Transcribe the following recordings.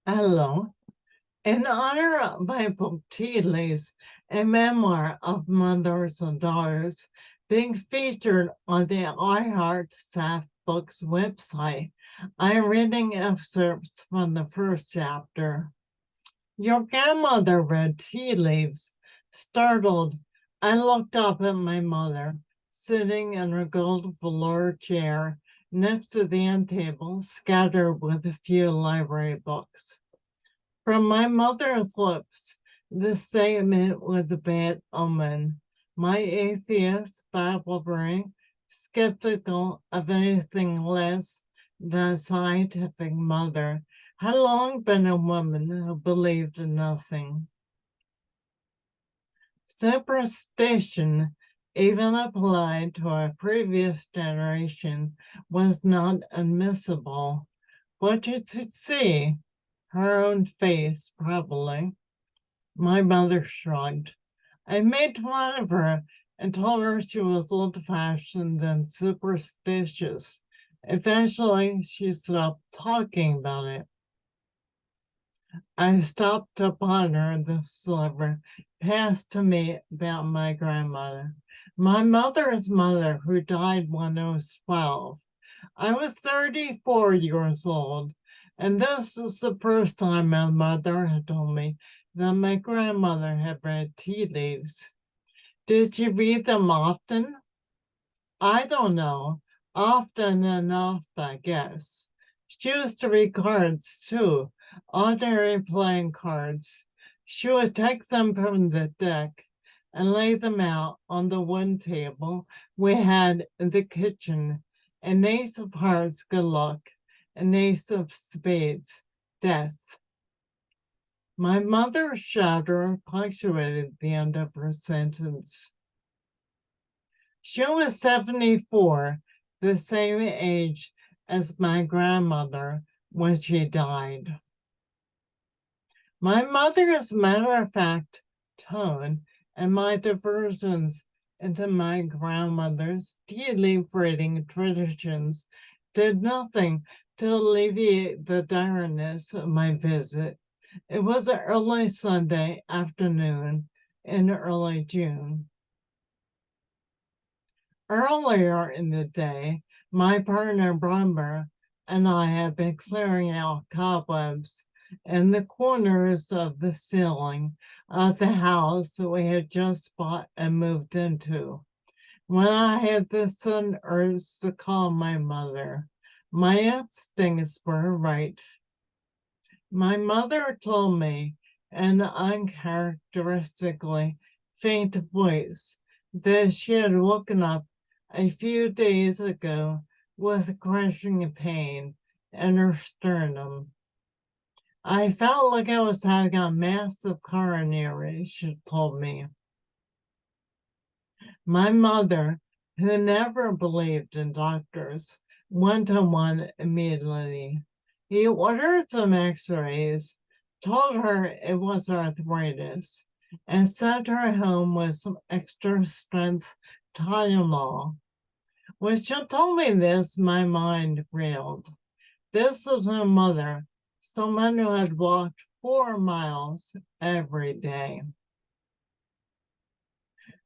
Hello. In honor of my book Tea Leaves, a memoir of mothers and daughters, being featured on the Adelaide Books website, I'm reading excerpts from the first chapter. Your grandmother read tea leaves. Startled, I looked up at my mother, sitting in her gold velour chair next to the end table, scattered with a few library books. From my mother's lips, this statement was a bad omen. My atheist, Bible-reading, skeptical of anything less than a scientific mother, had long been a woman who believed in nothing. Superstition, even applied to a previous generation, was not admissible. What you should see, her own face, probably. My mother shrugged. I made fun of her and told her she was old-fashioned and superstitious. Eventually, she stopped talking about it. I stopped to ponder the sliver passed to me about my grandmother. My mother's mother, who died when I was 12. I was 34 years old, and this was the first time my mother had told me that my grandmother had read tea leaves. Did she read them often? I don't know. Often enough, I guess. She used to read cards too, ordinary playing cards. She would take them from the deck and lay them out on the one table we had in the kitchen. An ace of hearts, good luck. An ace of spades, death. My mother's shudder punctuated the end of her sentence. She was 74, the same age as my grandmother when she died. My mother's matter-of-fact tone and my diversions into my grandmother's tea leaf reading traditions did nothing to alleviate the direness of my visit. It was an early Sunday afternoon in early June. Earlier in the day, my partner Brumber and I had been clearing out cobwebs in the corners of the ceiling of the house that we had just bought and moved into. When I had the sudden urge to call my mother, my instincts were right. My mother told me in an uncharacteristically faint voice that she had woken up a few days ago with crushing pain in her sternum. I felt like I was having a massive coronary, she told me. My mother, who never believed in doctors, went to one immediately. He ordered some x-rays, told her it was arthritis, and sent her home with some extra strength Tylenol. When she told me this, my mind reeled. This was my mother, someone who had walked 4 miles every day.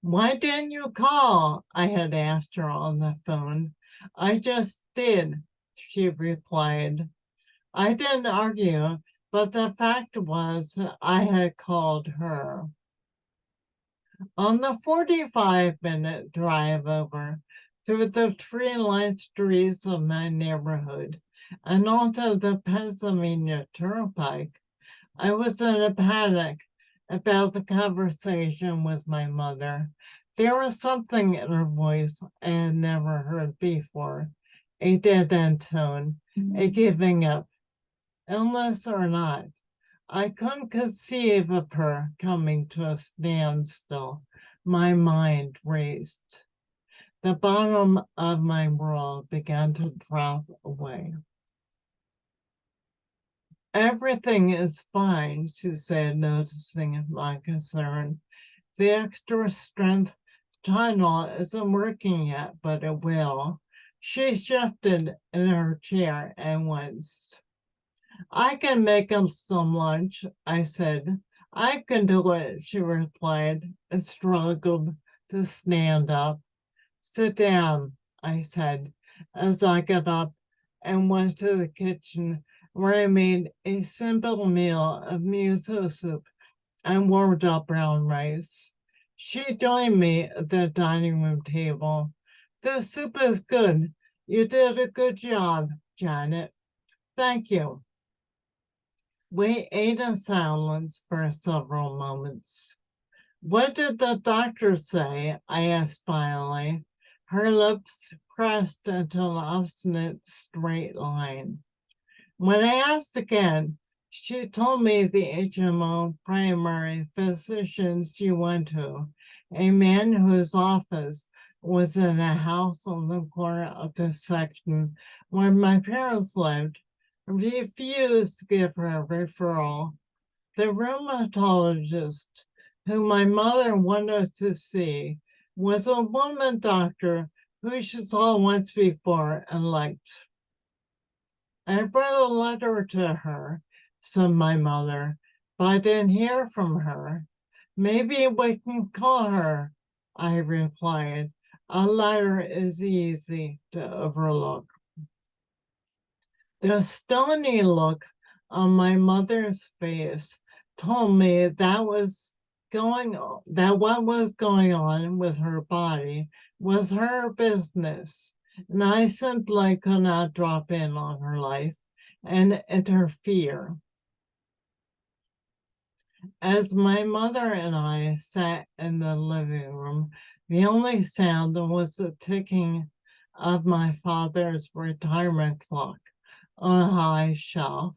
Why didn't you call? I had asked her on the phone. I just did, she replied. I didn't argue, but the fact was I had called her. On the 45-minute drive over through the tree-lined streets of my neighborhood and onto the Pennsylvania Turnpike, I was in a panic about the conversation with my mother. There was something in her voice I had never heard before, a dead-end tone, a giving up. Illness or not, I couldn't conceive of her coming to a standstill. My mind raced. The bottom of my world began to drop away. Everything is fine, she said, noticing my concern. The extra strength Tylenol isn't working yet, but it will. She shifted in her chair and winced. I can make us some lunch, I said. I can do it, she replied, and struggled to stand up. Sit down, I said, as I got up and went to the kitchen where I made a simple meal of miso soup and warmed up brown rice. She joined me at the dining room table. The soup is good. You did a good job, Janet. Thank you. We ate in silence for several moments. What did the doctor say? I asked finally, her lips pressed into an obstinate straight line. When I asked again, she told me the HMO primary physician she went to, a man whose office was in a house on the corner of the section where my parents lived, refused to give her a referral. The rheumatologist who my mother wanted to see was a woman doctor who she saw once before and liked. I wrote a letter to her, said my mother, but I didn't hear from her. Maybe we can call her, I replied. A letter is easy to overlook. The stony look on my mother's face told me that what was going on with her body was her business, and I simply could not drop in on her life and interfere. As my mother and I sat in the living room, the only sound was the ticking of my father's retirement clock on a high shelf,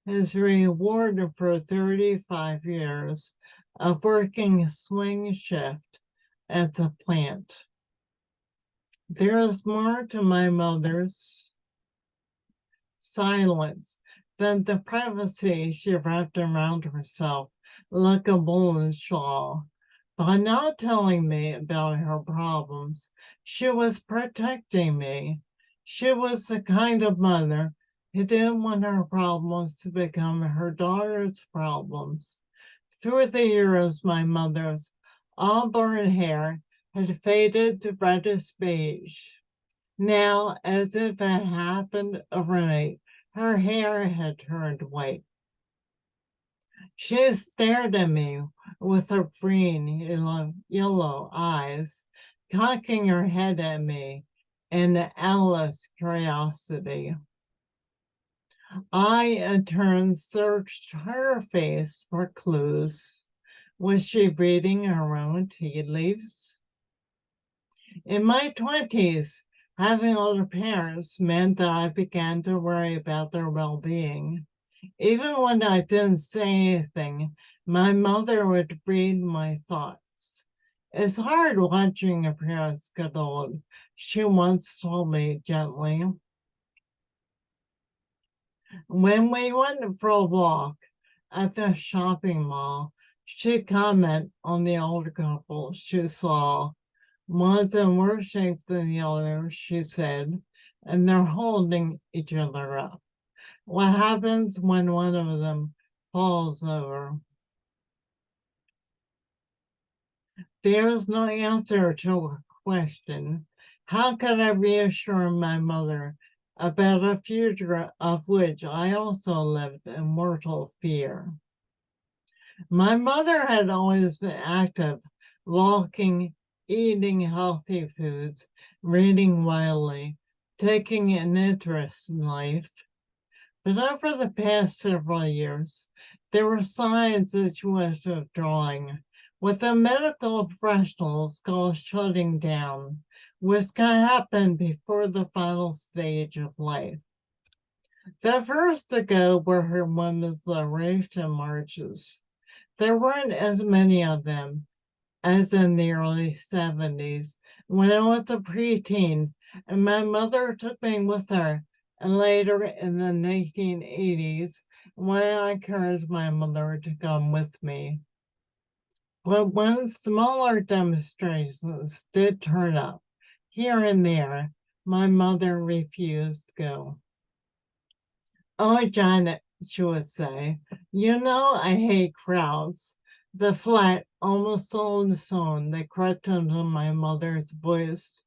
his reward for 35 years of working swing shift at the plant. There is more to my mother's silence than the privacy she wrapped around herself like a woolen shawl. By not telling me about her problems, she was protecting me. She was the kind of mother who didn't want her problems to become her daughter's problems. Through the years, my mother's auburn hair had faded to reddish beige. Now, as if it happened overnight, her hair had turned white. She stared at me with her green, yellow eyes, cocking her head at me in Alice curiosity. I, in turn, searched her face for clues. Was she reading her own tea leaves? In my 20s, having older parents meant that I began to worry about their well-being. Even when I didn't say anything, my mother would read my thoughts. It's hard watching your parents get old, she once told me gently. When we went for a walk at the shopping mall, she'd comment on the older couple she saw. One of them worse shape than the other, she said, and they're holding each other up. What happens when one of them falls over? There's no answer to a question. How could I reassure my mother about a future of which I also lived in mortal fear? My mother had always been active, walking, eating healthy foods, reading widely, taking an interest in life. But over the past several years, there were signs that she was withdrawing, with the medical professionals called shutting down, which can happen before the final stage of life. The first to go were her women's liberation marches. There weren't as many of them as in the early 70s when I was a preteen, and my mother took me with her. And later in the 1980s, when I encouraged my mother to come with me. But when smaller demonstrations did turn up, here and there, my mother refused to go. Oh, Janet, she would say. You know, I hate crowds. The flat, almost sullen tone that crept into my mother's voice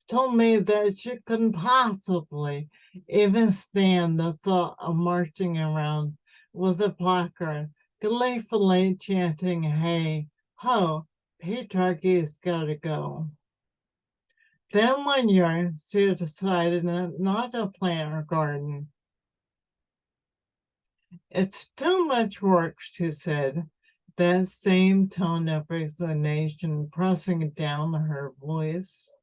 told me that she couldn't possibly even stand the thought of marching around with a placard, gleefully chanting, "Hey, ho, patriarchy's gotta go." Then one year, she decided not to plant her garden. It's too much work, she said, that same tone of resignation pressing down her voice.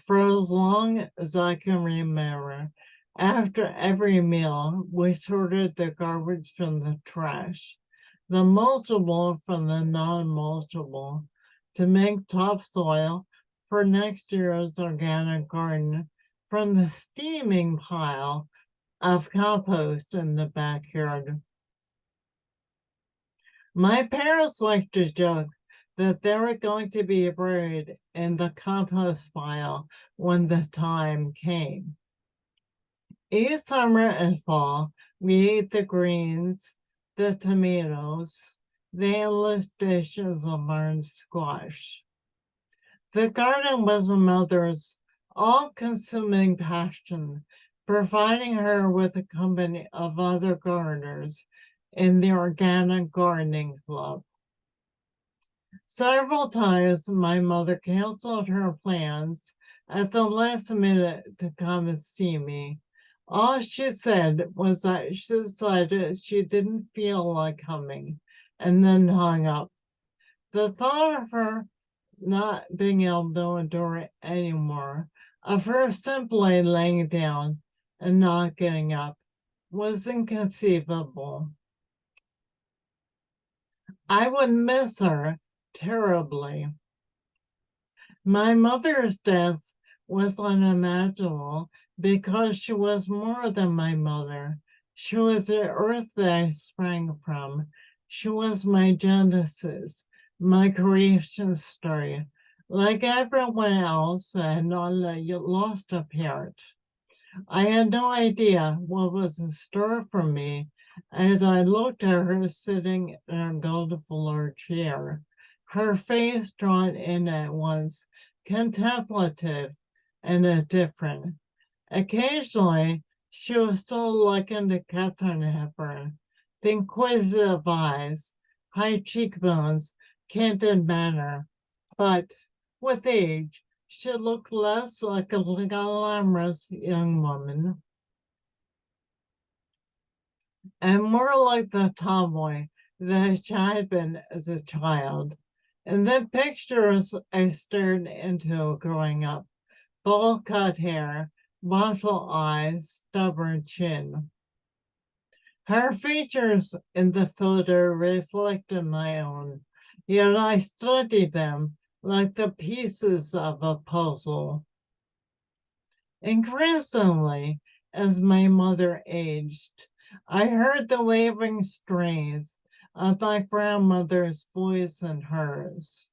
For as long as I can remember, after every meal, we sorted the garbage from the trash, the mulchable from the non-mulchable, to make topsoil for next year's organic garden from the steaming pile of compost in the backyard. My parents liked to joke that they were going to be buried in the compost pile when the time came. Each summer and fall, we ate the greens, the tomatoes, the endless dishes of barn squash. The garden was my mother's all-consuming passion, providing her with a company of other gardeners in the organic gardening club. Several times my mother canceled her plans at the last minute to come and see me. All she said was that she decided she didn't feel like coming and then hung up. The thought of her not being able to endure it anymore, of her simply laying down and not getting up, was inconceivable. I would miss her terribly. My mother's death was unimaginable because she was more than my mother. She was the earth that I sprang from. She was my genesis, my creation story. Like everyone else, I had not lost a parent. I had no idea what was in store for me as I looked at her sitting in her gold floor chair, her face drawn in at once, contemplative and indifferent. Occasionally, she was so likened to Catherine Hepburn, the inquisitive eyes, high cheekbones, candid manner, but with age, she looked less like a glamorous young woman and more like the tomboy that she had been as a child. And the pictures I stared into growing up: bowl cut hair, watchful eyes, stubborn chin. Her features in the photo reflected my own, yet I studied them like the pieces of a puzzle. Increasingly, as my mother aged, I heard the wavering strains of my grandmother's voice and hers.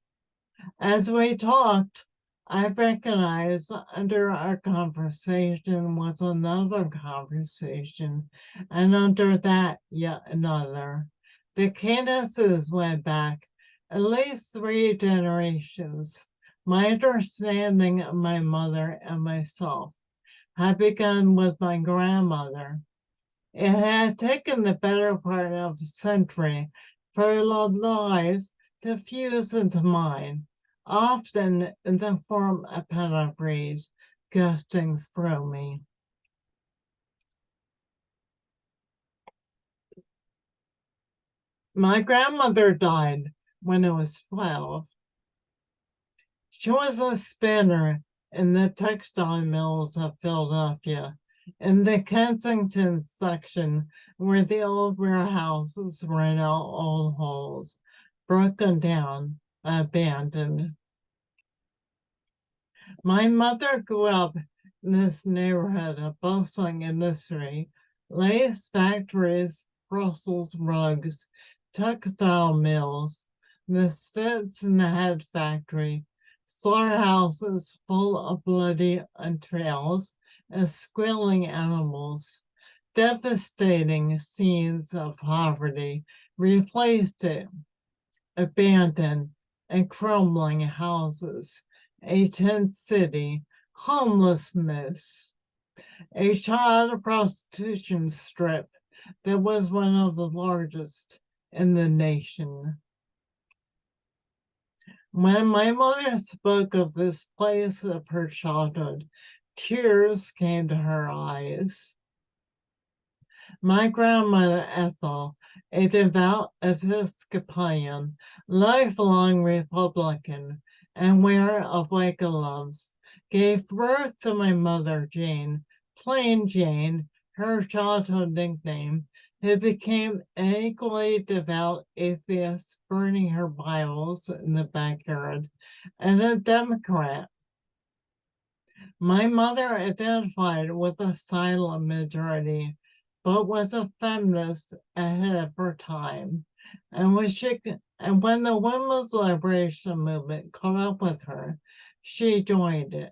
As we talked, I recognized under our conversation was another conversation, and under that, yet another. The cadences went back at least 3 generations. My understanding of my mother and myself had begun with my grandmother. It had taken the better part of a century for her lives to fuse into mine, often in the form of pedigrees gusting through me. My grandmother died when I was 12. She was a spinner in the textile mills of Philadelphia, in the Kensington section where the old warehouses ran out old holes, broken down, abandoned. My mother grew up in this neighborhood of bustling industry, lace factories, Brussels rugs, textile mills, the Stetson Hat factory, slaughterhouses full of bloody entrails and squealing animals, Devastating scenes of poverty replaced it. Abandoned and crumbling houses, a tent city, homelessness, a child prostitution strip that was one of the largest in the nation. When my mother spoke of this place of her childhood, tears came to her eyes. My grandmother Ethel, a devout Episcopalian, lifelong Republican, and wearer of white gloves, gave birth to my mother Jane, plain Jane, her childhood nickname, who became an equally devout atheist, burning her Bibles in the backyard, and a Democrat. My mother identified with the silent majority, but was a feminist ahead of her time. And when the women's liberation movement caught up with her, she joined it.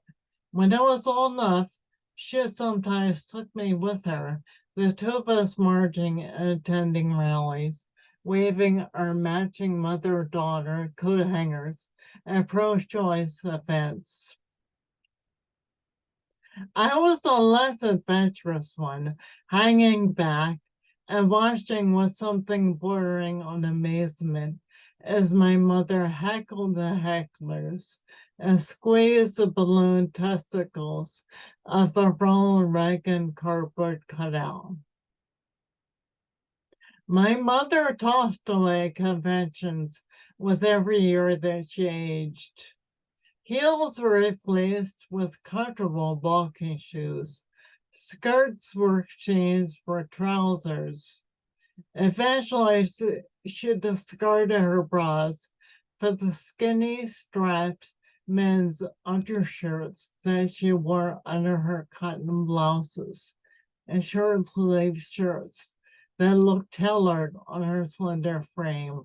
When it was all enough, she sometimes took me with her, the two of us marching and attending rallies, waving our matching mother-daughter coat hangers at pro-choice events. I was the less adventurous one, hanging back and watching with something bordering on amazement as my mother heckled the hecklers and squeezed the balloon testicles of a Ronald Reagan cardboard cutout. My mother tossed away conventions with every year that she aged. Heels were replaced with comfortable walking shoes. Skirts were exchanged for trousers. Eventually, she discarded her bras for the skinny, strapped men's undershirts that she wore under her cotton blouses and short-sleeved shirts that looked tailored on her slender frame.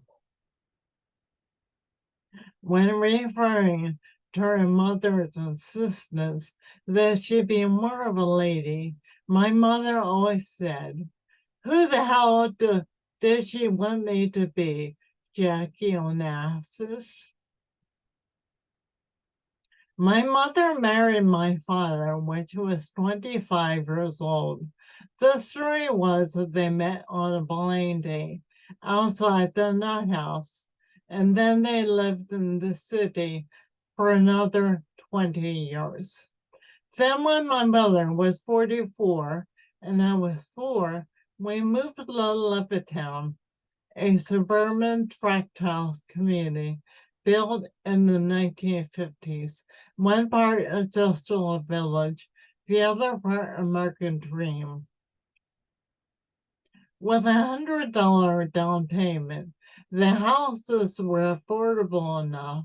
When referring to her mother's insistence that she be more of a lady, my mother always said, "Who the hell did she want me to be, Jackie Onassis?" My mother married my father when she was 25 years old. The story was that they met on a blind date outside the nut house, and then they lived in the city for another 20 years. Then when my mother was 44 and I was 4, we moved to Levittown, a suburban tract house community built in the 1950s, one part industrial village, the other part American dream. With $100 down payment, the houses were affordable enough,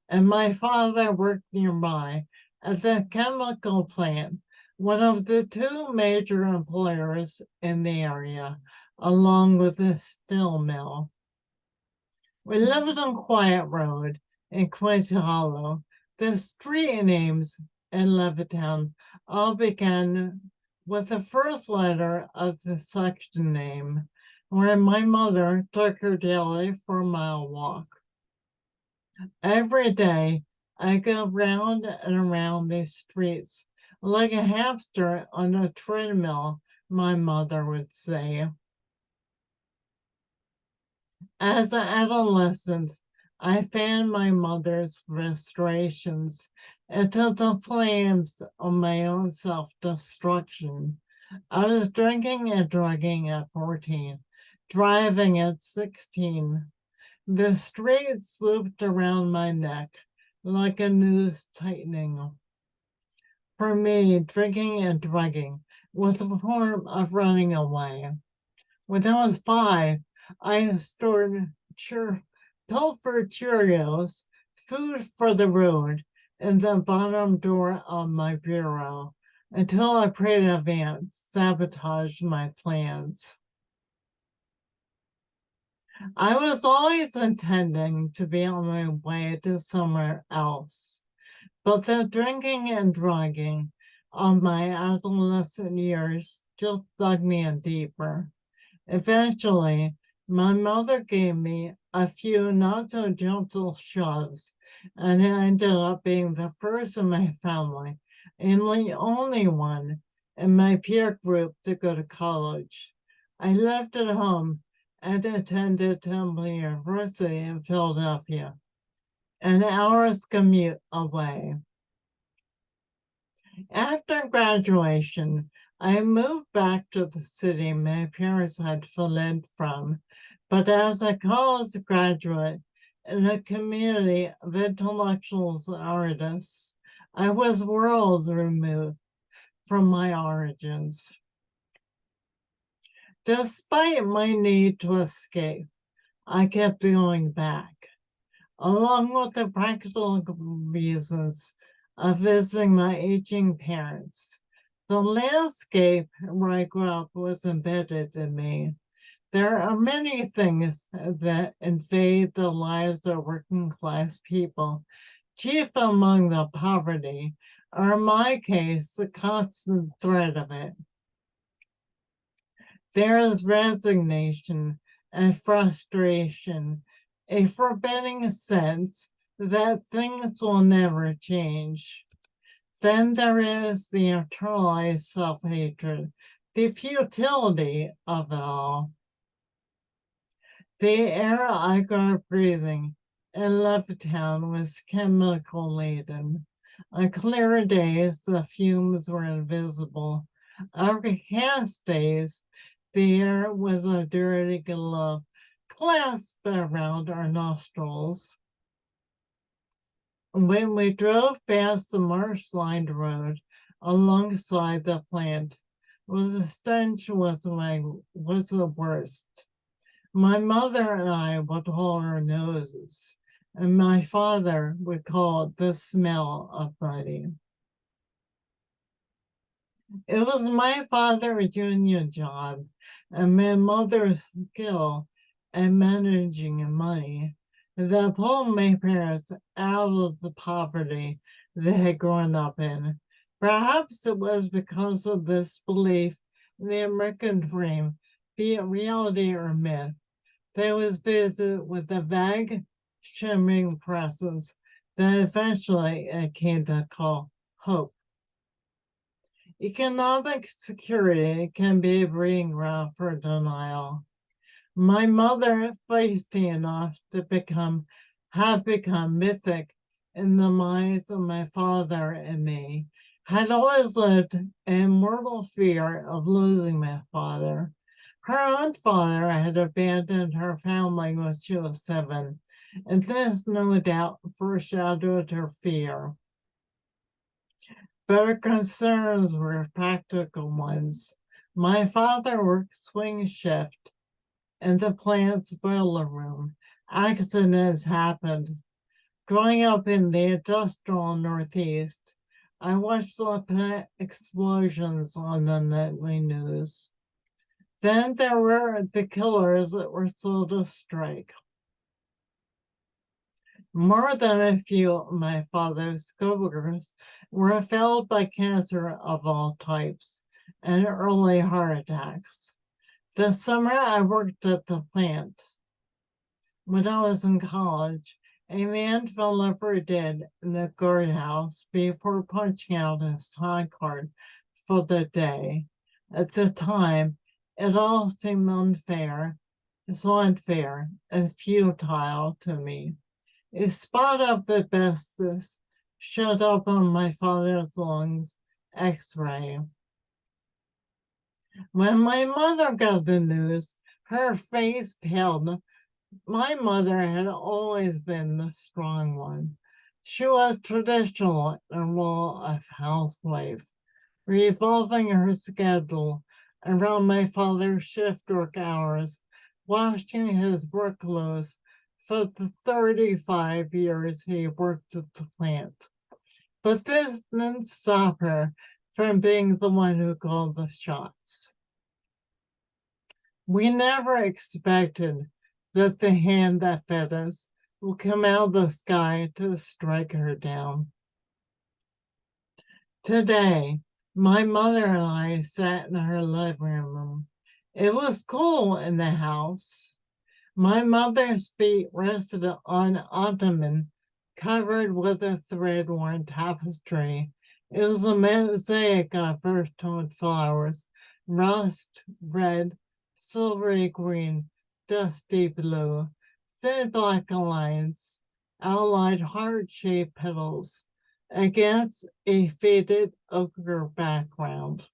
and my father worked nearby at the chemical plant, one of the two major employers in the area, along with the steel mill. We lived on Quiet Road in Quincy Hollow. The street names in Levittown all began with the first letter of the section name, where my mother took her daily 4-mile walk. Every day, I go round and around these streets like a hamster on a treadmill, my mother would say. As an adolescent, I fanned my mother's frustrations into the flames of my own self-destruction. I was drinking and drugging at 14, driving at 16. The streets looped around my neck like a noose tightening. For me, drinking and drugging was a form of running away. When I was 5, I stored pilfered Cheerios, food for the road, in the bottom drawer of my bureau until a predator ant sabotaged my plans. I was always intending to be on my way to somewhere else, but the drinking and drugging of my adolescent years just dug me in deeper. Eventually, my mother gave me a few not so gentle shoves, and I ended up being the first in my family and the only one in my peer group to go to college. I lived at home and attended Temple University in Philadelphia, an hour's commute away. After graduation, I moved back to the city my parents had fled from, but as a college graduate in a community of intellectuals and artists, I was worlds removed from my origins. Despite my need to escape, I kept going back, along with the practical reasons of visiting my aging parents. The landscape where I grew up was embedded in me. There are many things that invade the lives of working class people, chief among the poverty, or in my case, the constant threat of it. There is resignation and frustration, a forbidding sense that things will never change. Then there is the internalized self-hatred, the futility of it all. The air I grew up breathing in Levittown was chemical laden. On clear days, the fumes were invisible. Overcast days, the air was a dirty glove clasped around our nostrils. When we drove past the marsh-lined road alongside the plant, the stench was the worst. My mother and I would hold our noses, and my father would call it the smell of money. It was my father's union job and my mother's skill at managing money that pulled my parents out of the poverty they had grown up in. Perhaps it was because of this belief in the American dream, be it reality or myth, that was visited with a vague, shimmering presence that eventually I came to call hope. Economic security can be a breeding ground for denial. My mother, feisty enough to have become mythic in the minds of my father and me, had always lived in mortal fear of losing my father. Her own father had abandoned her family when she was 7, and this no doubt foreshadowed her fear. But her concerns were practical ones. My father worked swing shift in the plant's boiler room. Accidents happened. Growing up in the industrial Northeast, I watched the plant explosions on the nightly news. Then there were the killers that were slow to strike. More than a few of my father's coworkers were felled by cancer of all types and early heart attacks. The summer I worked at the plant, when I was in college, a man fell over dead in the guardhouse before punching out his time card for the day. At the time, it all seemed so unfair and futile to me. A spot of asbestos showed up on my father's lungs x-ray. When my mother got the news, her face paled. My mother had always been the strong one. She was traditional in the role of housewife, revolving her schedule around my father's shift work hours, washing his work clothes for the 35 years he worked at the plant. But this didn't stop her from being the one who called the shots. We never expected that the hand that fed us will come out of the sky to strike her down. Today, My mother and I sat in her living room. It was cool in the house. My mother's feet rested on ottoman covered with a thread-worn tapestry. It was a mosaic of earth-toned flowers, rust red, silvery green, dusty blue, thin black lines, outlined heart-shaped petals against a faded ochre background.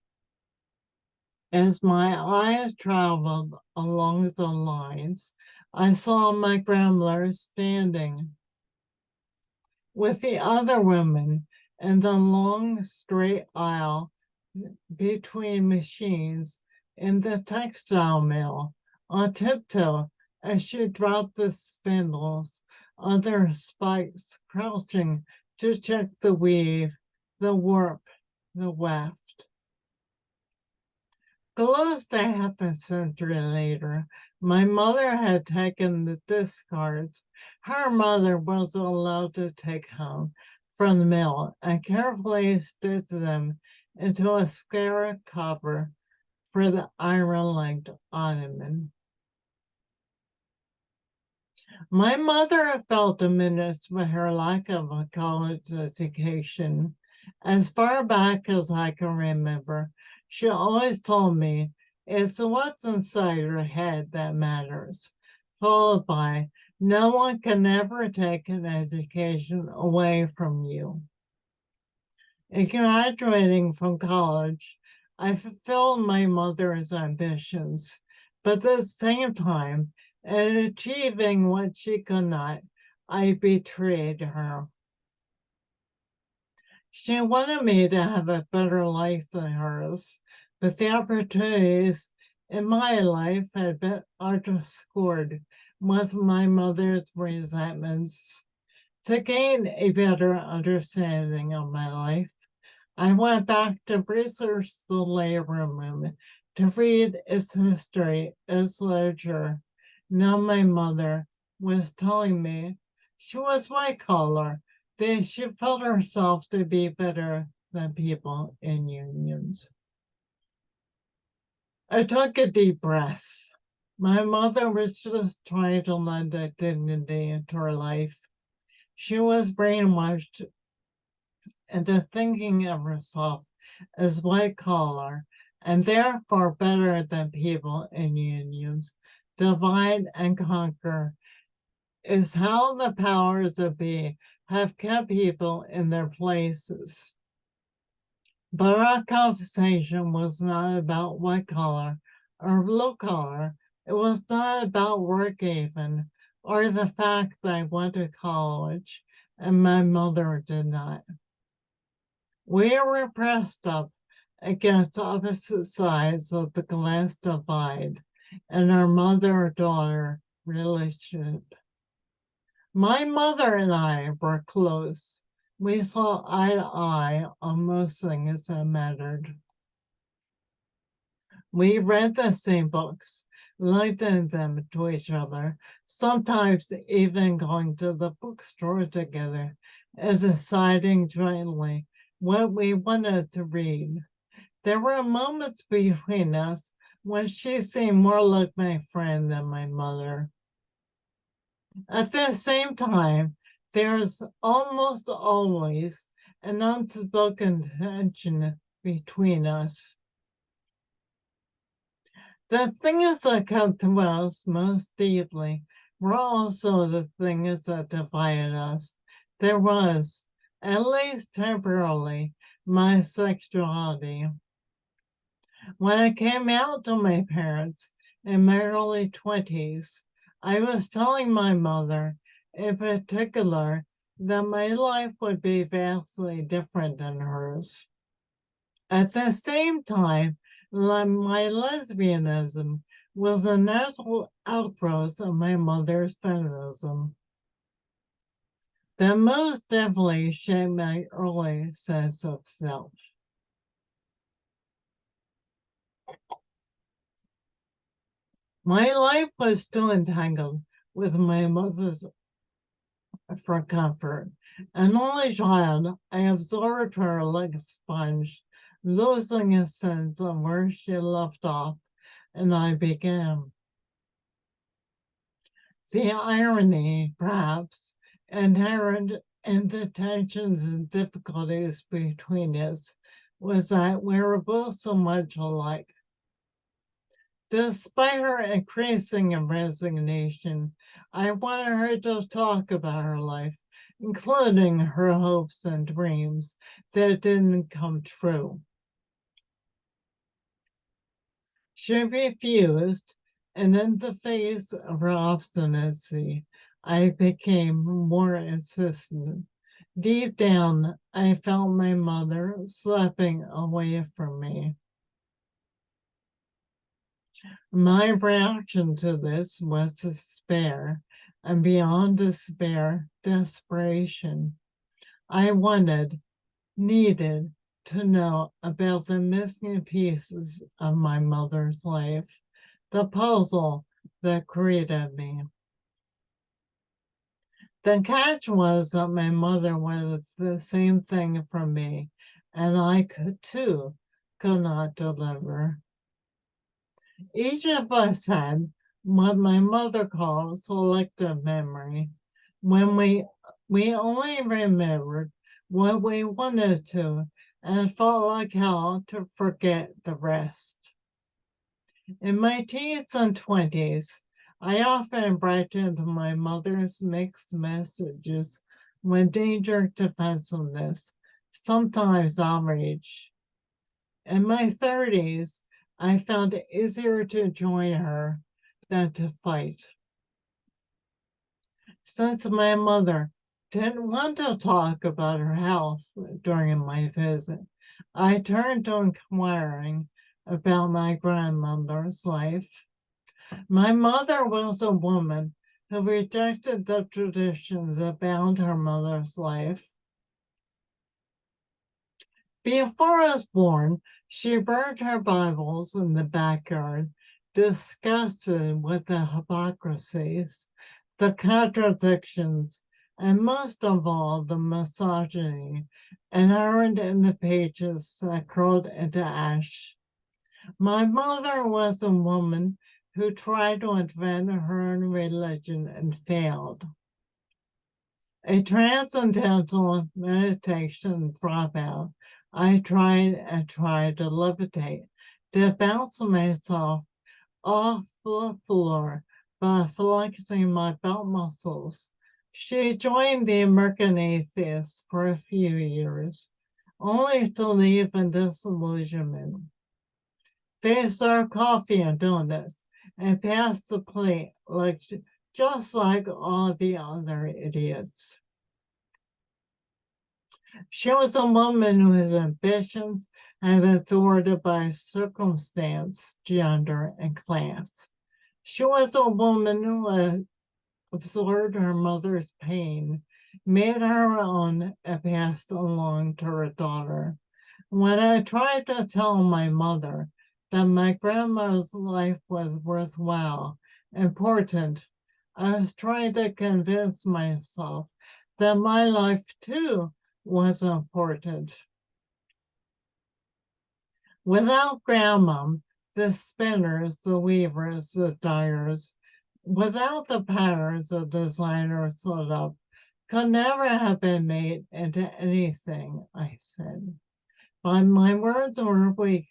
As my eyes traveled along the lines, I saw my grandmother standing with the other women in the long straight aisle between machines in the textile mill on tiptoe as she dropped the spindles on their spikes, crouching to check the weave, the warp, the weft. Close to half a century later, my mother had taken the discards her mother was allowed to take home from the mill and carefully stitched them into a square cover for the iron-legged ottoman. My mother felt diminished by her lack of a college education. As far back as I can remember, she always told me it's what's inside your head that matters, followed by no one can ever take an education away from you. In graduating from college, I fulfilled my mother's ambitions, but at the same time, in achieving what she could not, I betrayed her. She wanted me to have a better life than hers, but the opportunities in my life had been underscored with my mother's resentments. To gain a better understanding of my life, I went back to research the labor movement, to read its history, its literature. Now my mother was telling me she was white collar, that she felt herself to be better than people in unions. I took a deep breath. My mother was just trying to lend a dignity into her life. She was brainwashed into thinking of herself as white collar and therefore better than people in unions. Divide and conquer is how the powers that be have kept people in their places. But our conversation was not about white collar or blue collar. It was not about work even, or the fact that I went to college and my mother did not. We were pressed up against opposite sides of the glass divide in our mother-daughter relationship. My mother and I were close. We saw eye to eye on most things that mattered. We read the same books, lending them to each other, sometimes even going to the bookstore together and deciding jointly what we wanted to read. There were moments between us when she seemed more like my friend than my mother. At the same time, there's almost always an unspoken tension between us. The things that come to us most deeply were also the things that divided us. There was, at least temporarily, my sexuality. When I came out to my parents in my early 20s, I was telling my mother, in particular, that my life would be vastly different than hers. At the same time, my lesbianism was a natural outgrowth of my mother's feminism that most definitely shaped my early sense of self. My life was too entangled with my mother's for comfort. An only child, I absorbed her like a sponge, losing a sense of where she left off and I began. The irony, perhaps, inherent in the tensions and difficulties between us was that we were both so much alike. Despite her increasing resignation, I wanted her to talk about her life, including her hopes and dreams that didn't come true. She refused, and in the face of her obstinacy, I became more insistent. Deep down, I felt my mother slipping away from me. My reaction to this was despair, and beyond despair, desperation. I needed to know about the missing pieces of my mother's life, the puzzle that created me. The catch was that my mother wanted the same thing from me, and I could not deliver. Each of us had what my mother called selective memory, when we only remembered what we wanted to and felt like hell to forget the rest. In my teens and 20s, I often brought into my mother's mixed messages when danger, defensiveness, sometimes outrage. In my 30s, I found it easier to join her than to fight. Since my mother didn't want to talk about her health during my visit, I turned to inquiring about my grandmother's life. My mother was a woman who rejected the traditions that bound her mother's life. Before I was born, she burned her Bibles in the backyard, disgusted with the hypocrisies, the contradictions, and most of all, the misogyny inherent in the pages that curled into ash. My mother was a woman who tried to invent her own religion and failed. A transcendental meditation dropout, I tried to levitate, to bounce myself off the floor by flexing my belt muscles. She joined the American Atheists for a few years, only to leave in disillusionment. They served coffee and donuts and passed the plate just like all the other idiots. She was a woman whose ambitions had been thwarted by circumstance, gender, and class. She was a woman who absorbed her mother's pain, made her own, and passed along to her daughter. When I tried to tell my mother that my grandmother's life was worthwhile, important, I was trying to convince myself that my life too was important. Without grandma, the spinners, the weavers, the dyers, without the patterns the designers set up, could never have been made into anything, I said. But my words were weak,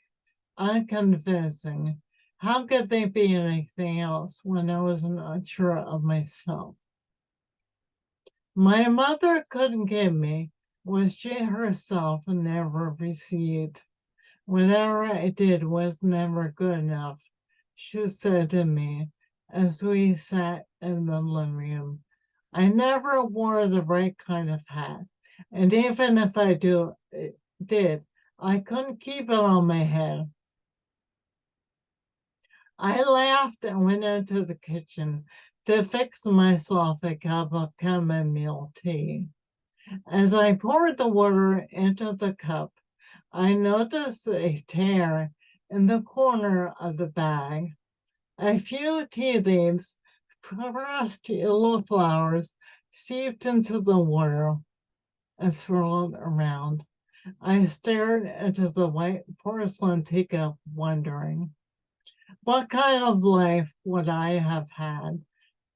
unconvincing. How could they be anything else when I was not sure of myself? My mother couldn't give me what she herself never received. Whatever I did was never good enough, she said to me as we sat in the living room. I never wore the right kind of hat, and even if I did, I couldn't keep it on my head. I laughed and went into the kitchen to fix myself a cup of chamomile tea. As I poured the water into the cup, I noticed a tear in the corner of the bag. A few tea leaves, pressed yellow flowers, seeped into the water and swirled around. I stared into the white porcelain teacup, wondering, what kind of life would I have had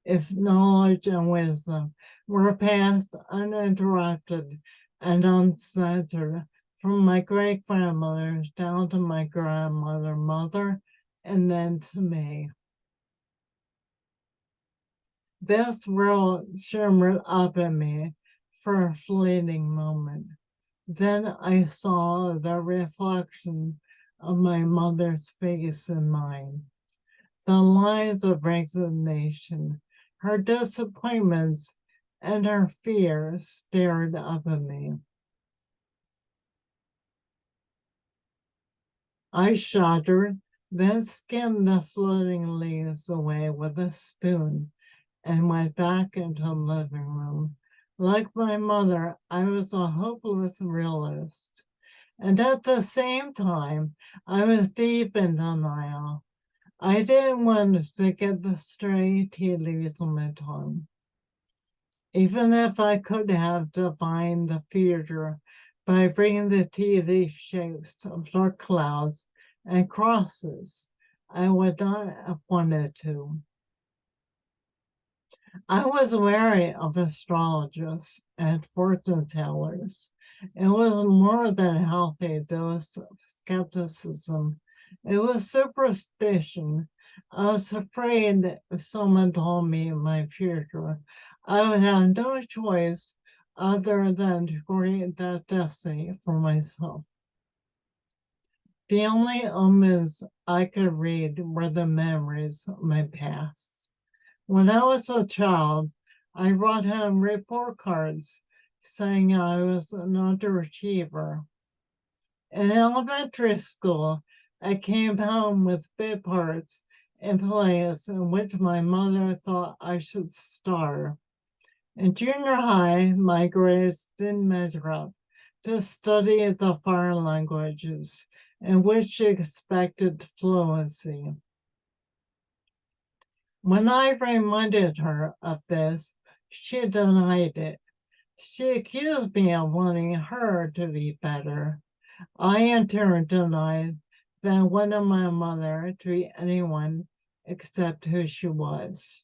if knowledge and wisdom were passed uninterrupted and uncensored from my great grandmothers down to my mother, and then to me? This world shimmered up at me for a fleeting moment. Then I saw the reflection of my mother's face in mine, the lines of resignation, her disappointments, and her fears stared up at me. I shuddered, then skimmed the floating leaves away with a spoon and went back into the living room. Like my mother, I was a hopeless realist. And at the same time, I was deep in denial. I didn't want to get the stray tea leaves on my tongue. Even if I could have defined the future by bringing the tea leaf shapes of dark clouds and crosses, I would not have wanted to. I was wary of astrologists and fortune tellers. It was more than a healthy dose of skepticism. It was superstition. I was afraid that if someone told me my future, I would have no choice other than to create that destiny for myself. The only omens I could read were the memories of my past. When I was a child, I brought home report cards saying I was an underachiever. In elementary school, I came home with bit parts in plays in which my mother thought I should star. In junior high, my grades didn't measure up to study the foreign languages in which she expected fluency. When I reminded her of this, she denied it. She accused me of wanting her to be better. I in turn denied that I wanted my mother to be anyone except who she was.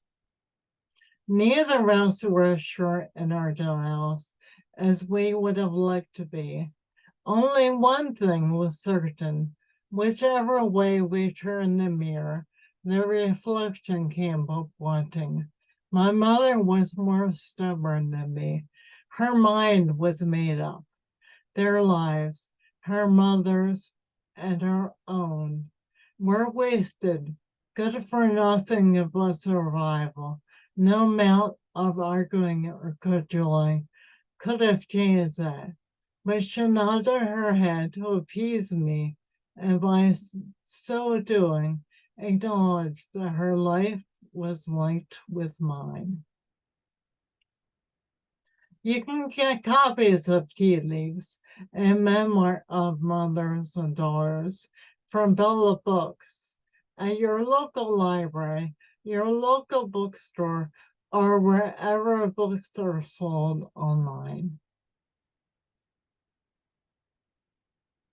Neither of us were sure in our denials, as we would have liked to be. Only one thing was certain: whichever way we turned the mirror, the reflection came up wanting. My mother was more stubborn than me. Her mind was made up. Their lives, her mother's and her own, were wasted, good for nothing but survival. No amount of arguing or cajoling could have changed that. But she nodded her head to appease me, and by so doing, acknowledged that her life was linked with mine. You can get copies of Tea Leaves, a memoir of mothers and daughters, from Adelaide Books at your local library, your local bookstore, or wherever books are sold online.